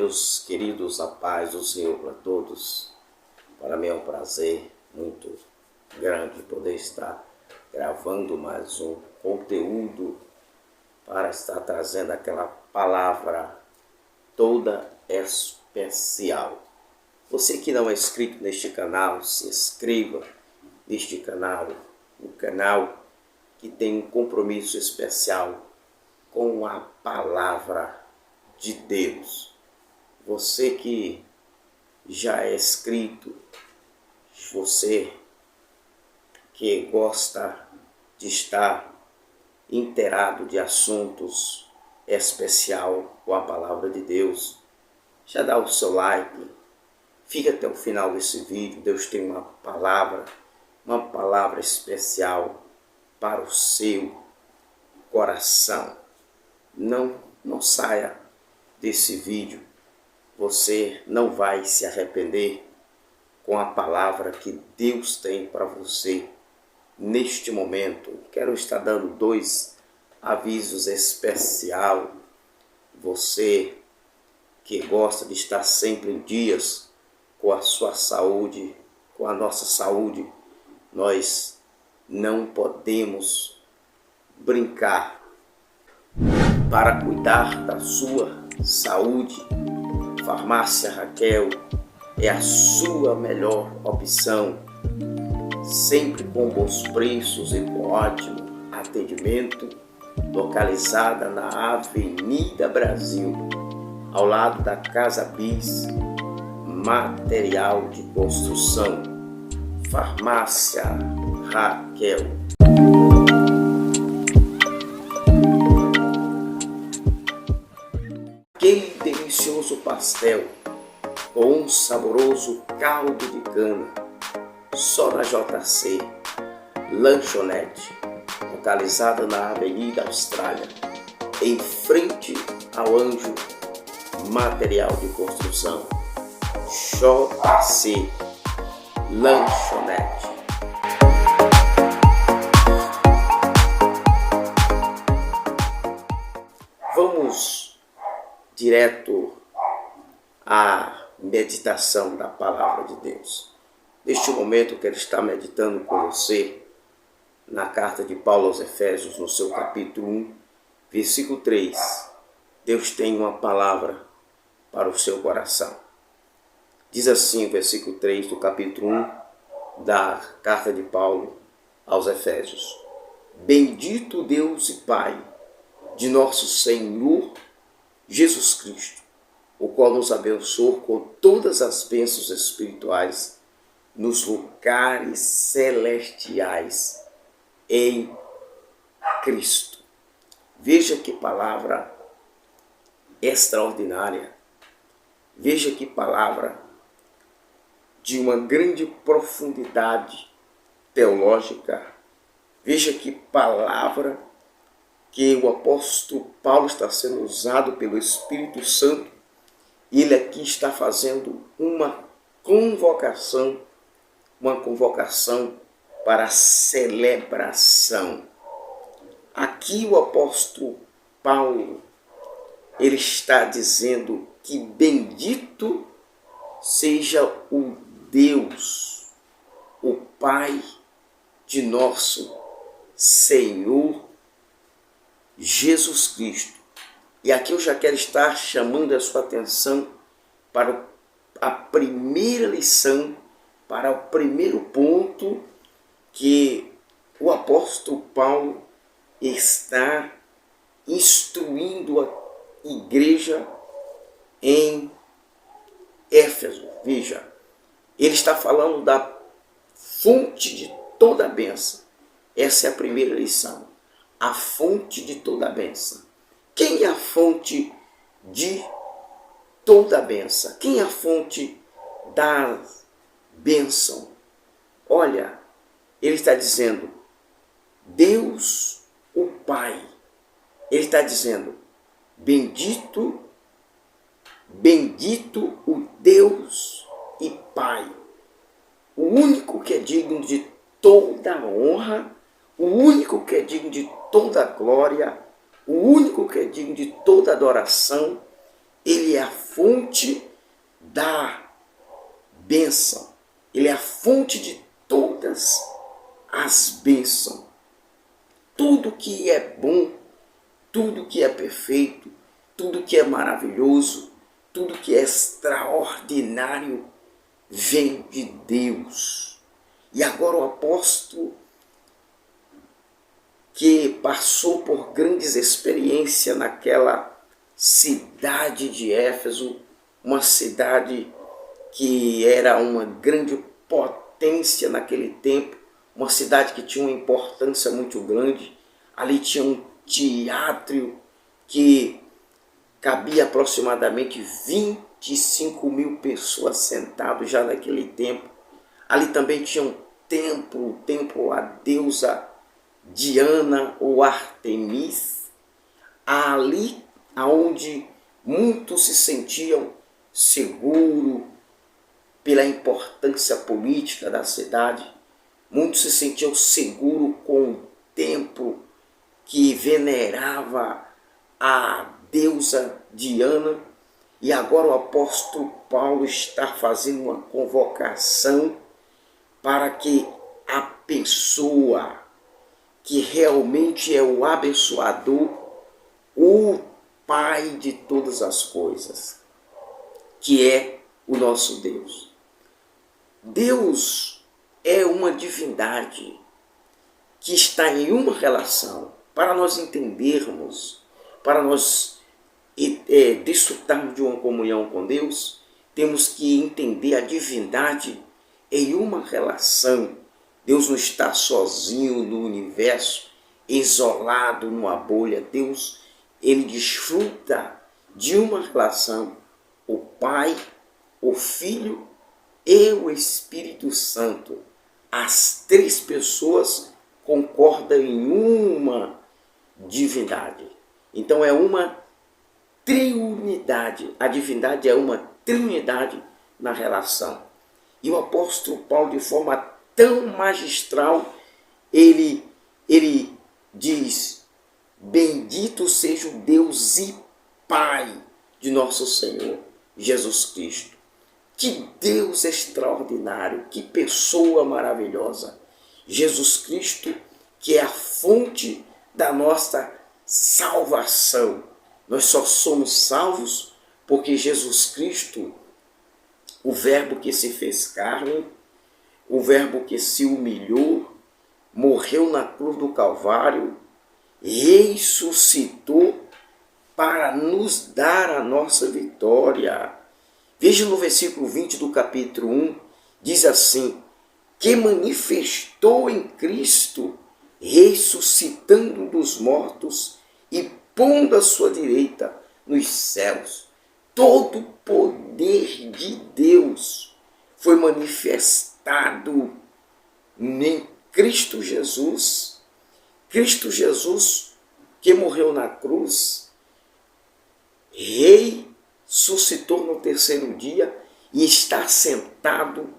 meus queridos, a paz do Senhor para todos. Para mim é um prazer muito grande poder estar gravando mais um conteúdo para estar trazendo aquela palavra toda especial. Você que não é inscrito neste canal, se inscreva neste canal, um canal que tem um compromisso especial com a palavra de Deus. Você que já é inscrito, você que gosta de estar inteirado de assuntos especial com a palavra de Deus, já dá o seu like, fica até o final desse vídeo. Deus tem uma palavra especial para o seu coração. Não saia desse vídeo, você não vai se arrepender com a palavra que Deus tem para você neste momento. Quero estar dando 2 avisos especiais. Você que gosta de estar sempre em dias com a sua saúde, com a nossa saúde, nós não podemos brincar. Para cuidar da sua saúde, Farmácia Raquel é a sua melhor opção, sempre com bons preços e com ótimo atendimento, localizada na Avenida Brasil, ao lado da Casa Bis, material de construção. Farmácia Raquel. Aquele delicioso pastel com um saboroso caldo de cana, só na JC Lanchonete, localizada na Avenida Austrália, em frente ao Anjo Material de Construção. JC Lanchonete. Vamos direto à meditação da palavra de Deus. Neste momento eu quero estar meditando com você na carta de Paulo aos Efésios, no seu capítulo 1, versículo 3. Deus tem uma palavra para o seu coração. Diz assim o versículo 3 do capítulo 1 da carta de Paulo aos Efésios: Bendito Deus e Pai de nosso Senhor Jesus Cristo, o qual nos abençoou com todas as bênçãos espirituais nos lugares celestiais em Cristo. Veja que palavra extraordinária. Veja que palavra de uma grande profundidade teológica. Veja que palavra que o apóstolo Paulo está sendo usado pelo Espírito Santo, e ele aqui está fazendo uma convocação para a celebração. Aqui o apóstolo Paulo, ele está dizendo que bendito seja o Deus, o Pai de nosso Senhor Jesus Cristo. E aqui eu já quero estar chamando a sua atenção para a primeira lição, para o primeiro ponto que o apóstolo Paulo está instruindo a igreja em Éfeso. Veja, ele está falando da fonte de toda a bênção. Essa é a primeira lição. A fonte de toda a bênção. Quem é a fonte de toda a bênção? Quem é a fonte da bênção? Olha, ele está dizendo Deus, o Pai. Ele está dizendo bendito o Deus e Pai. O único que é digno de toda a honra, o único que é digno de toda a glória, o único que é digno de toda adoração ele é a fonte da bênção. Ele é a fonte de todas as bênçãos. Tudo que é bom, tudo que é perfeito, tudo que é maravilhoso, tudo que é extraordinário vem de Deus. E agora o apóstolo, que passou por grandes experiências naquela cidade de Éfeso, uma cidade que era uma grande potência naquele tempo, uma cidade que tinha uma importância muito grande. Ali tinha um teatro que cabia aproximadamente 25 mil pessoas sentadas já naquele tempo. Ali também tinha um templo, o templo à deusa Diana ou Artemis. Ali onde muitos se sentiam seguros pela importância política da cidade. Muitos se sentiam seguros com o templo que venerava a deusa Diana. E agora o apóstolo Paulo está fazendo uma convocação para que a pessoa que realmente é o abençoador, o Pai de todas as coisas, que é o nosso Deus. Deus é uma divindade que está em uma relação. Para nós entendermos, para nós desfrutarmos de uma comunhão com Deus, temos que entender a divindade em uma relação. Deus não está sozinho no universo, isolado numa bolha. Deus, ele desfruta de uma relação. O Pai, o Filho e o Espírito Santo. As três pessoas concordam em uma divindade. Então é uma triunidade. A divindade é uma triunidade na relação. E o apóstolo Paulo, de forma tão magistral, ele diz: bendito seja o Deus e Pai de nosso Senhor Jesus Cristo. Que Deus extraordinário, que pessoa maravilhosa. Jesus Cristo, que é a fonte da nossa salvação. Nós só somos salvos porque Jesus Cristo, o Verbo que se fez carne, o Verbo que se humilhou, morreu na cruz do Calvário, ressuscitou para nos dar a nossa vitória. Veja no versículo 20 do capítulo 1, diz assim: que manifestou em Cristo, ressuscitando dos mortos e pondo à sua direita nos céus. Todo o poder de Deus foi manifestado em Cristo Jesus. Cristo Jesus, que morreu na cruz, ressuscitou no terceiro dia e está sentado,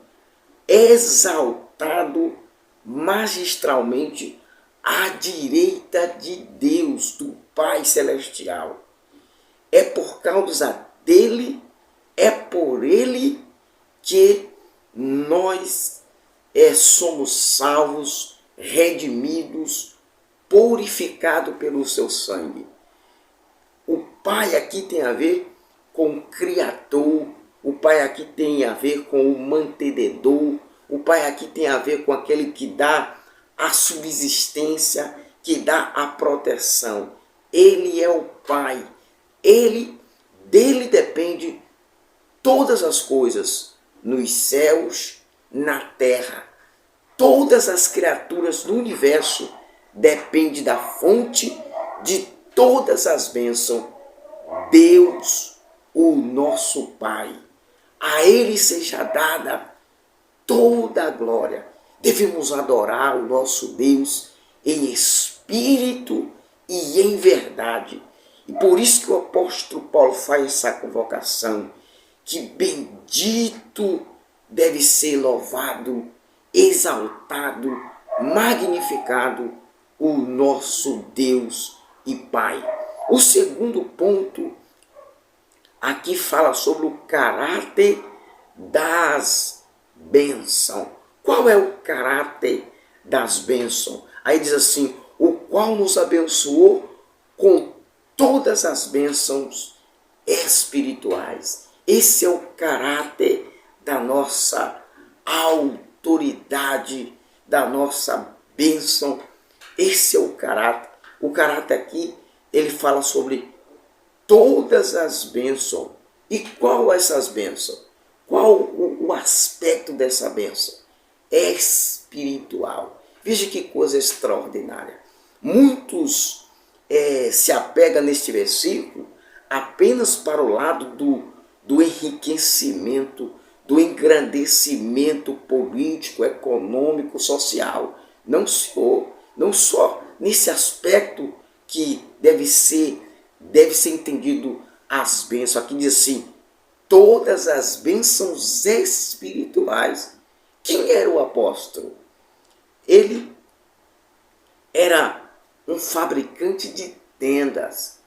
exaltado magistralmente à direita de Deus, do Pai Celestial. É por causa dele, é por ele que nós somos salvos, redimidos, purificados pelo seu sangue. O Pai aqui tem a ver com o Criador, o Pai aqui tem a ver com o mantenedor, o Pai aqui tem a ver com aquele que dá a subsistência, que dá a proteção. Ele é o Pai. Dele depende todas as coisas, nos céus, na terra. Todas as criaturas do universo dependem da fonte de todas as bênçãos. Deus, o nosso Pai. A Ele seja dada toda a glória. Devemos adorar o nosso Deus em espírito e em verdade. E por isso que o apóstolo Paulo faz essa convocação, que bendito deve ser louvado, exaltado, magnificado o nosso Deus e Pai. O segundo ponto aqui fala sobre o caráter das bênçãos. Qual é o caráter das bênçãos? Aí diz assim, o qual nos abençoou com todas as bênçãos espirituais. Esse é o caráter da nossa autoridade, da nossa bênção. Esse é o caráter. O caráter aqui, ele fala sobre todas as bênçãos. E qual essas bênçãos? Qual o aspecto dessa bênção? Espiritual. Veja que coisa extraordinária. Muitos se apegam neste versículo apenas para o lado do enriquecimento, do engrandecimento político, econômico, social. Não só nesse aspecto que deve ser entendido as bênçãos. Aqui diz assim, todas as bênçãos espirituais. Quem era o apóstolo? Ele era um fabricante de tendas.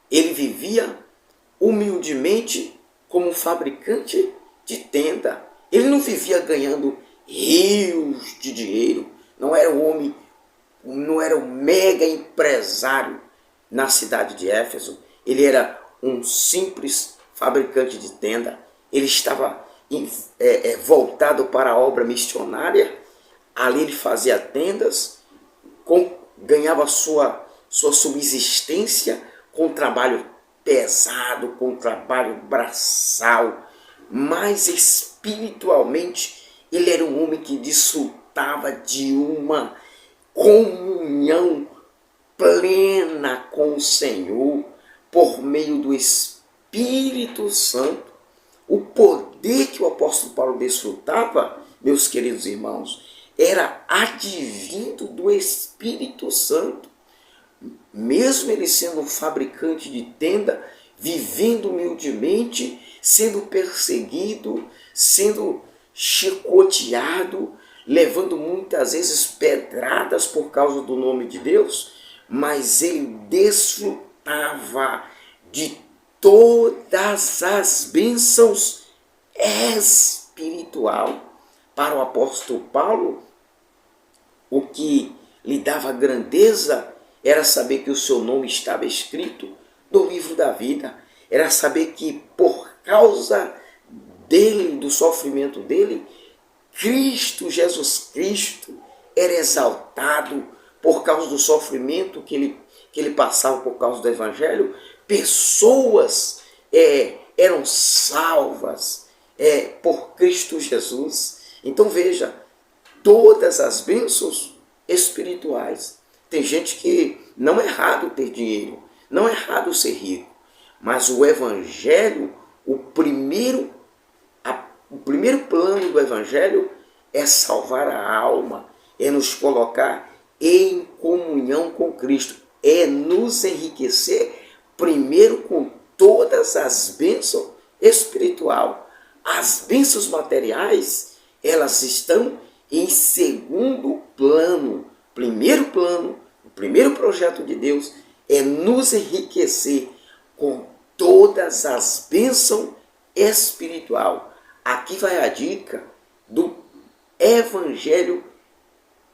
Ele vivia humildemente como fabricante de tenda. Ele não vivia ganhando rios de dinheiro. Não era um mega empresário na cidade de Éfeso. Ele era um simples fabricante de tenda. Ele estava voltado para a obra missionária. Ali ele fazia tendas, ganhava sua subsistência com trabalho pesado, com trabalho braçal, mas espiritualmente ele era um homem que desfrutava de uma comunhão plena com o Senhor por meio do Espírito Santo. O poder que o apóstolo Paulo desfrutava, meus queridos irmãos, era advindo do Espírito Santo. Mesmo ele sendo um fabricante de tenda, vivendo humildemente, sendo perseguido, sendo chicoteado, levando muitas vezes pedradas por causa do nome de Deus, mas ele desfrutava de todas as bênçãos espiritual. Para o apóstolo Paulo, o que lhe dava grandeza era saber que o seu nome estava escrito no livro da vida. Era saber que por causa dele, do sofrimento dele, Cristo, Jesus Cristo, era exaltado por causa do sofrimento que ele passava por causa do Evangelho. Pessoas eram salvas por Cristo Jesus. Então veja, todas as bênçãos espirituais. Tem gente que não é errado ter dinheiro, não é errado ser rico, mas o Evangelho, o primeiro plano do Evangelho é salvar a alma, é nos colocar em comunhão com Cristo, é nos enriquecer primeiro com todas as bênçãos espirituais. As bênçãos materiais, elas estão em segundo plano. O primeiro projeto de Deus é nos enriquecer com todas as bênçãos espirituais. Aqui vai a dica do Evangelho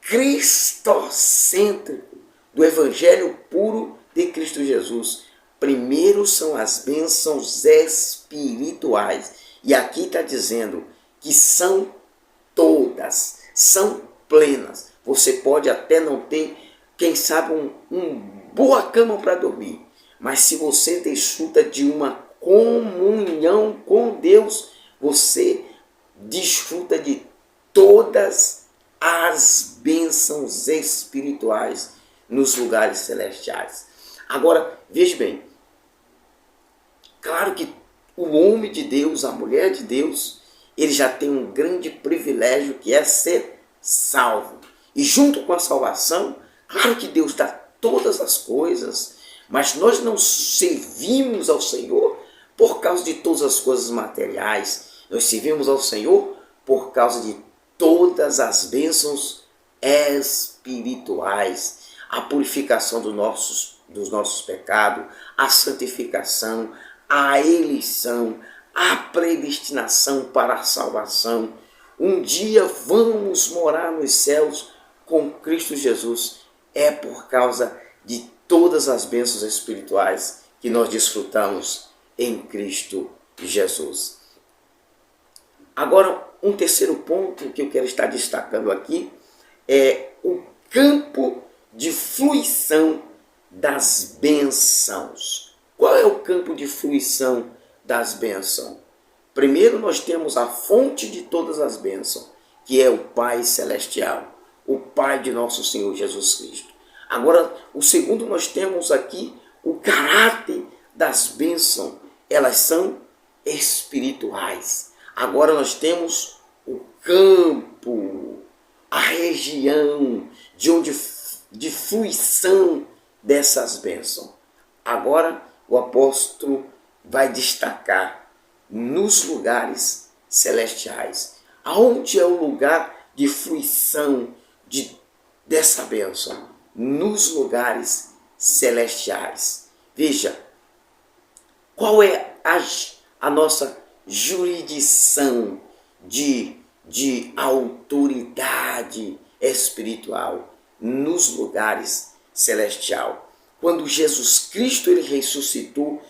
cristocêntrico, do Evangelho puro de Cristo Jesus. Primeiro são as bênçãos espirituais. E aqui está dizendo que são todas, são plenas. Você pode até não ter, quem sabe, uma boa cama para dormir. Mas se você desfruta de uma comunhão com Deus, você desfruta de todas as bênçãos espirituais nos lugares celestiais. Agora, veja bem, claro que o homem de Deus, a mulher de Deus, ele já tem um grande privilégio que é ser salvo. E junto com a salvação, claro que Deus dá todas as coisas, mas nós não servimos ao Senhor por causa de todas as coisas materiais. Nós servimos ao Senhor por causa de todas as bênçãos espirituais. A purificação dos nossos pecados, a santificação, a eleição, a predestinação para a salvação. Um dia vamos morar nos céus com Cristo Jesus. É por causa de todas as bênçãos espirituais que nós desfrutamos em Cristo Jesus. Agora, um terceiro ponto que eu quero estar destacando aqui é o campo de fruição das bênçãos. Qual é o campo de fruição das bênçãos? Primeiro, nós temos a fonte de todas as bênçãos, que é o Pai Celestial, o Pai de nosso Senhor Jesus Cristo. Agora, o segundo, nós temos aqui o caráter das bênçãos. Elas são espirituais. Agora nós temos o campo, a região de fruição dessas bênçãos. Agora o apóstolo vai destacar nos lugares celestiais. Aonde é o lugar de fruição dessa bênção? Nos lugares celestiais. Veja, qual é a nossa jurisdição de autoridade espiritual nos lugares celestiais? Quando Jesus Cristo ele ressuscitou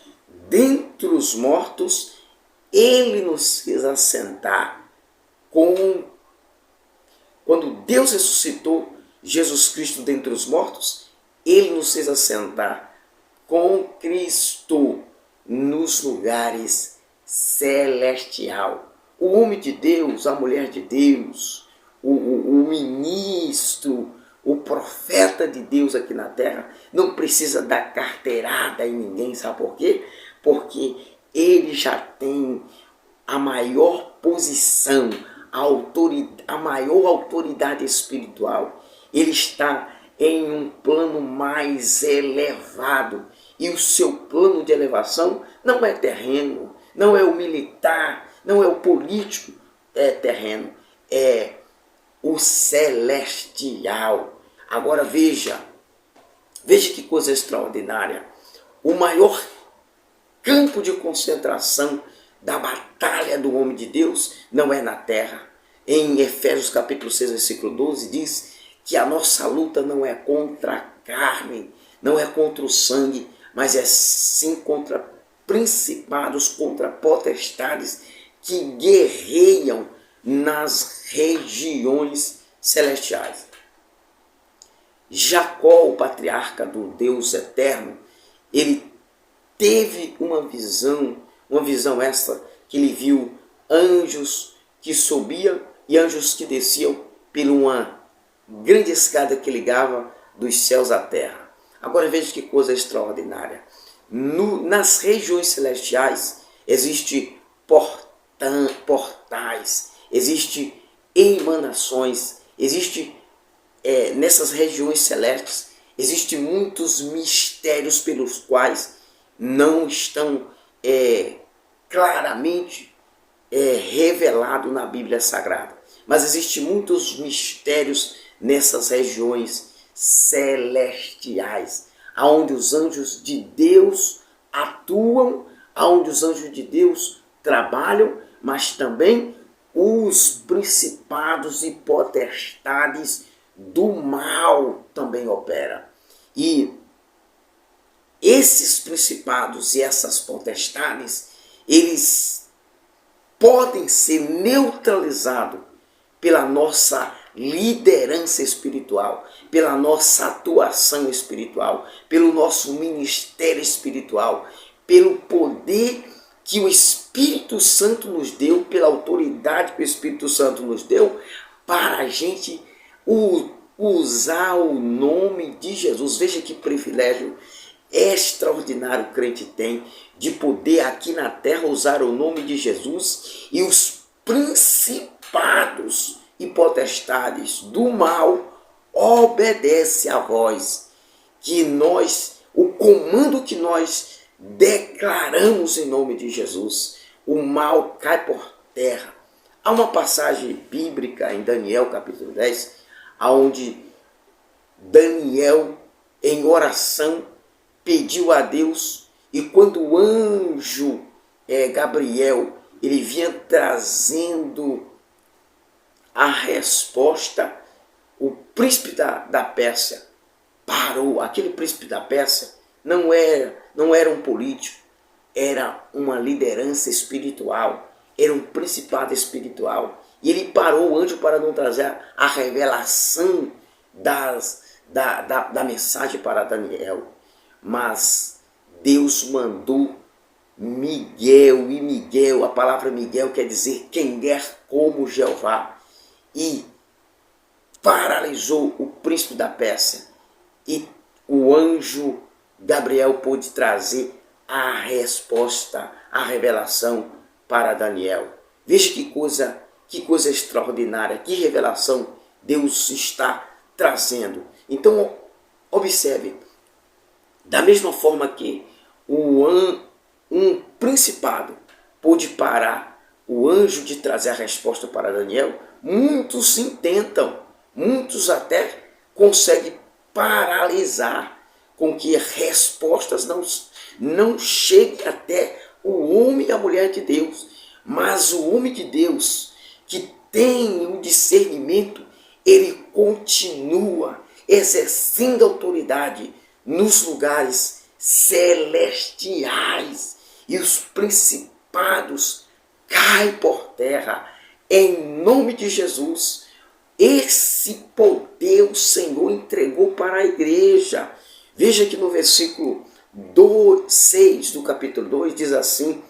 dentre os mortos, ele nos fez assentar quando Deus ressuscitou Jesus Cristo dentre os mortos, ele nos fez assentar com Cristo nos lugares celestial. O homem de Deus, a mulher de Deus, o ministro, o profeta de Deus aqui na terra, não precisa dar carteirada em ninguém, sabe por quê? Porque ele já tem a maior posição, a maior autoridade espiritual. Ele está em um plano mais elevado. E o seu plano de elevação não é terreno, não é o militar, não é o político terreno, é o celestial. Agora veja que coisa extraordinária. O maior campo de concentração da batalha do homem de Deus não é na terra. Em Efésios capítulo 6, versículo 12, diz que a nossa luta não é contra a carne, não é contra o sangue, mas é sim contra principados, contra potestades que guerreiam nas regiões celestiais. Jacó, o patriarca do Deus eterno, ele teve uma visão essa que ele viu anjos que subiam e anjos que desciam por uma grande escada que ligava dos céus à terra. Agora veja que coisa extraordinária. Nas regiões celestiais existem portais, existem emanações, nessas regiões celestes existem muitos mistérios pelos quais não estão claramente revelados na Bíblia Sagrada. Mas existem muitos mistérios nessas regiões celestiais, aonde os anjos de Deus atuam, aonde os anjos de Deus trabalham, mas também os principados e potestades do mal também operam. E esses principados e essas potestades, eles podem ser neutralizados pela nossa liderança espiritual, pela nossa atuação espiritual, pelo nosso ministério espiritual, pelo poder que o Espírito Santo nos deu, pela autoridade que o Espírito Santo nos deu, para a gente usar o nome de Jesus. Veja que privilégio extraordinário o crente tem de poder aqui na terra usar o nome de Jesus, e os principados e potestades do mal obedecem a voz o comando que nós declaramos em nome de Jesus. O mal cai por terra. Há uma passagem bíblica em Daniel capítulo 10, onde Daniel, em oração, pediu a Deus, E quando o anjo Gabriel, ele vinha trazendo a resposta, o príncipe da Pérsia parou. Aquele príncipe da Pérsia não era um político, era uma liderança espiritual, era um principado espiritual. E ele parou o anjo para não trazer a revelação da mensagem para Daniel. Mas Deus mandou Miguel, e Miguel, a palavra Miguel quer dizer quem é como Jeová, e paralisou o príncipe da Pérsia, e o anjo Gabriel pôde trazer a resposta, a revelação para Daniel. Veja que coisa extraordinária, que revelação Deus está trazendo. Então, observe, da mesma forma que um principado pôde parar o anjo de trazer a resposta para Daniel, muitos intentam, muitos até conseguem paralisar com que respostas não cheguem até o homem e a mulher de Deus. Mas o homem de Deus, que tem o discernimento, ele continua exercendo autoridade nos lugares celestiais, e os principados caem por terra em nome de Jesus. Esse poder o Senhor entregou para a igreja. Veja que no versículo 6 do capítulo 2 diz assim: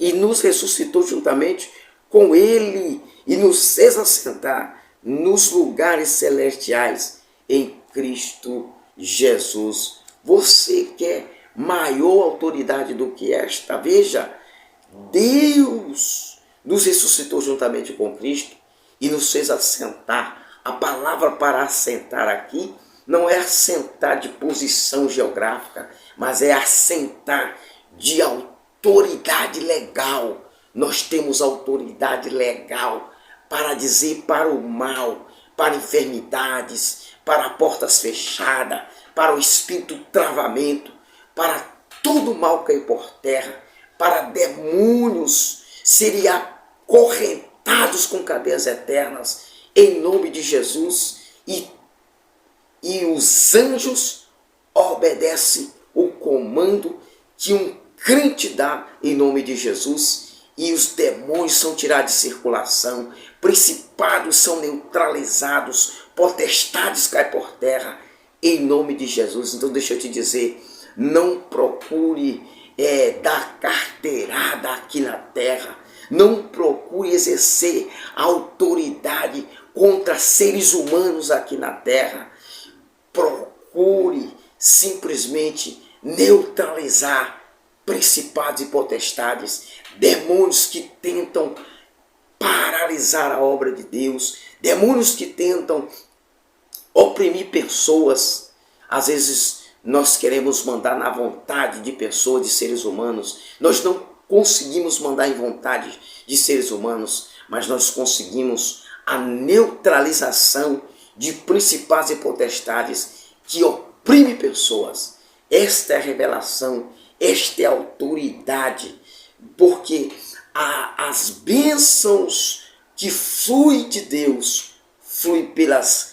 e nos ressuscitou juntamente com ele e nos fez assentar nos lugares celestiais em Cristo Jesus. Você quer maior autoridade do que esta? Veja, Deus nos ressuscitou juntamente com Cristo e nos fez assentar. A palavra para assentar aqui não é assentar de posição geográfica, mas é assentar de autoridade legal. Nós temos autoridade legal para dizer para o mal, para enfermidades, para portas fechadas, para o espírito travamento, para todo mal cair por terra, para demônios serem acorrentados com cadeias eternas, em nome de Jesus, e os anjos obedecem o comando que um crente dá em nome de Jesus, e os demônios são tirados de circulação, principados são neutralizados, potestades caem por terra, em nome de Jesus. Então deixa eu te dizer, não procure dar carteirada aqui na terra, não procure exercer autoridade contra seres humanos aqui na terra. Procure simplesmente neutralizar principados e potestades, demônios que tentam paralisar a obra de Deus, demônios que tentam oprimir pessoas. Às vezes nós queremos mandar na vontade de pessoas, de seres humanos. Nós não conseguimos mandar em vontade de seres humanos, mas nós conseguimos a neutralização de principados e potestades que oprimem pessoas. Esta é a revelação, esta é a autoridade, porque as bênçãos que fluem de Deus, fluem pelas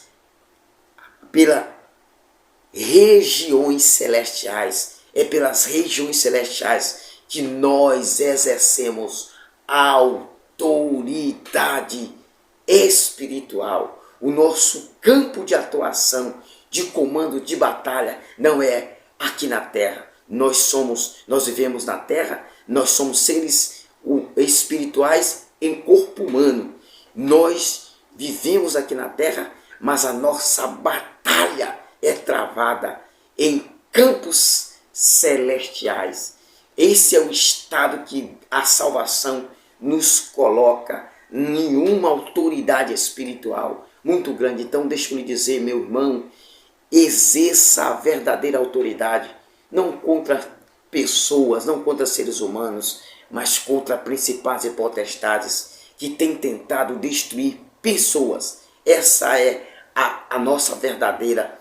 regiões celestiais. É pelas regiões celestiais que nós exercemos autoridade espiritual. O nosso campo de atuação, de comando, de batalha, não é aqui na terra. Nós vivemos na terra, nós somos seres espirituais em corpo humano. Nós vivemos aqui na terra, mas a nossa batalha é travada em campos celestiais. Esse é o estado que a salvação nos coloca em uma autoridade espiritual muito grande. Então deixa eu lhe dizer, meu irmão, exerça a verdadeira autoridade, não contra pessoas, não contra seres humanos, mas contra principados e potestades que têm tentado destruir pessoas. Essa é a nossa verdadeira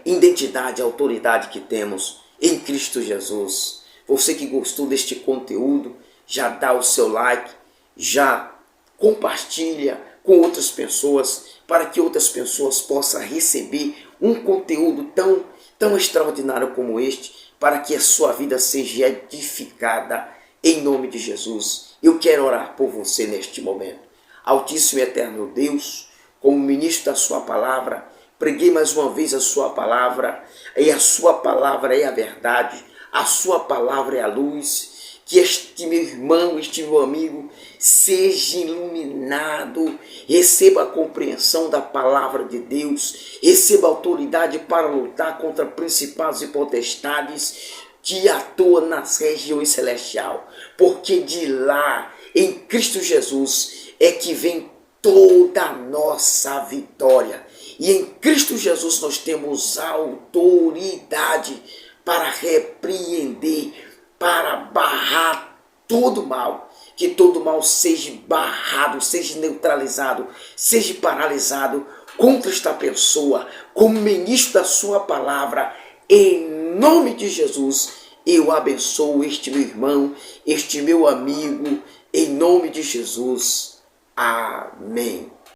identidade, a autoridade que temos em Cristo Jesus. Você que gostou deste conteúdo, já dá o seu like, já compartilha com outras pessoas, para que outras pessoas possam receber um conteúdo tão extraordinário como este, para que a sua vida seja edificada em nome de Jesus. Eu quero orar por você neste momento. Altíssimo e eterno Deus, como ministro da sua palavra, preguei mais uma vez a sua palavra, e a sua palavra é a verdade, a sua palavra é a luz. Que este meu irmão, este meu amigo, seja iluminado, receba a compreensão da palavra de Deus, receba autoridade para lutar contra principados e potestades que atuam nas regiões celestiais, porque de lá, em Cristo Jesus, é que vem toda a nossa vitória. E em Cristo Jesus nós temos autoridade para repreender, para barrar todo mal, que todo mal seja barrado, seja neutralizado, seja paralisado contra esta pessoa, como ministro da sua palavra, em nome de Jesus. Eu abençoo este meu irmão, este meu amigo, em nome de Jesus. Amém.